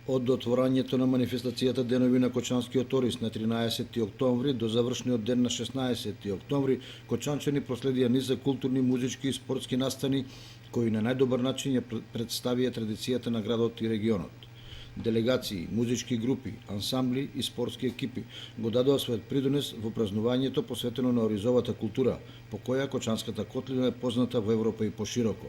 Од отворањето на манифестацијата Денови на Кочанскиот Орис на 13 октомври до завршниот ден на 16 октомври, кочанчани проследија низ за културни, музички и спортски настани кои на најдобар начин ја представија традицијата на градот и регионот. Делегации, музички групи, ансамбли и спортски екипи го дадоа својот придонес во празнувањето посветено на оризовата култура, по која Кочанската котлина е позната во Европа и пошироко.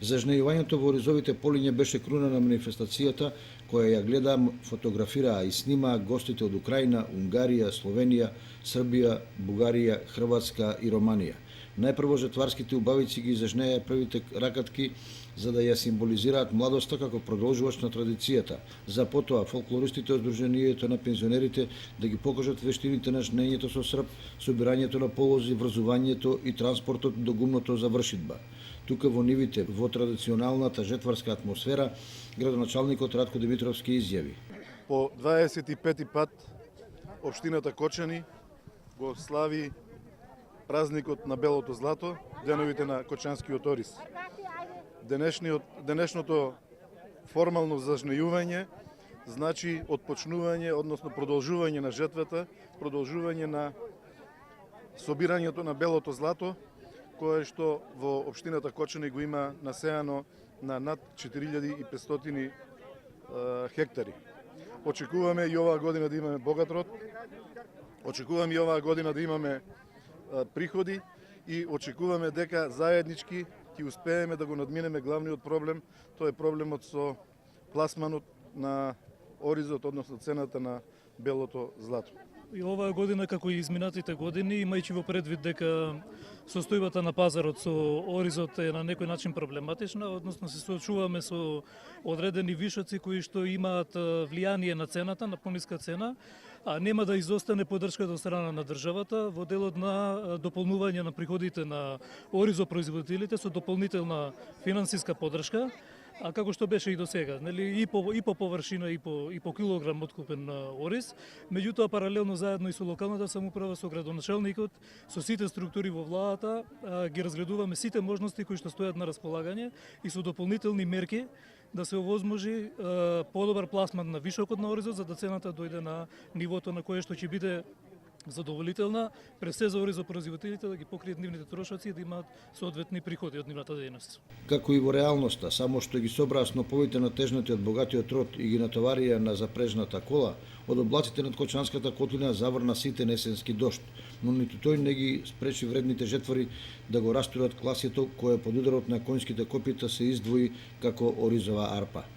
Зажнејувањето во оризовите полиња беше круна на манифестацијата, која ја гледа, фотографираа и снимаа гостите од Украина, Унгарија, Словенија, Србија, Бугарија, Хрватска и Романија. Најпрво жетварските убавици ги зажнеја првите ракатки за да ја символизираат младоста како продолжувач на традицијата. За потоа фолклористите од Сдруженијето на пензионерите да ги покажат вештините на жнењето со срп, собирањето на полози, врзувањето и транспортот до гумното завршидба. Тука во нивите, во традиционалната жетварска атмосфера, градоначалникот Радко Димитровски изјави: По 25 пат општината Кочани го слави празникот на белото злато, деновите на Кочанскиот Орис. Денешното формално зажнејување значи отпочнување, односно продолжување на жетвата, продолжување на собирањето на белото злато, кое што во општината Кочани го има насеано на над 4500 хектари. Очекуваме и оваа година да имаме богат род, очекуваме и оваа година да имаме приходи и очекуваме дека заеднички ќе успееме да го надминеме главниот проблем, тоа е проблемот со пласманот на оризот, односно цената на белото злато. И оваа година, како и изминатите години, имајќи во предвид дека состојбата на пазарот со оризот е на некој начин проблематична, односно се соочуваме со одредени вишоци кои што имаат влијание на цената, на пониска цена, а нема да изостане поддршката од страна на државата во делот на дополнување на приходите на оризопроизводителите со дополнителна финансиска поддршка. А како што беше и до сега, нели, и по површина и по килограм откупен ориз, меѓутоа паралелно заедно и со локалната самоуправа, со градоначалникот, со сите структури во владата, ги разгледуваме сите можности кои што стојат на располагање и со дополнителни мерки да се овозможи подобар пласман на вишокот на оризот, за да цената дојде на нивото на кое што ќе биде задоволителна, през се за оризопроизводителите да ги покријат нивните трошоци и да имаат соодветни приходи од нивната дејност. Како и во реалноста, само што ги собраа сноповите на тежнати од богатиот род и ги натоварија на запрежната кола, од облаците над Кочанската котлина заврна ситен есенски дожд, но ниту тој не ги спречи вредните жетвари да го растурат класето кое под ударот на конјските копита се издвои како оризова арпа.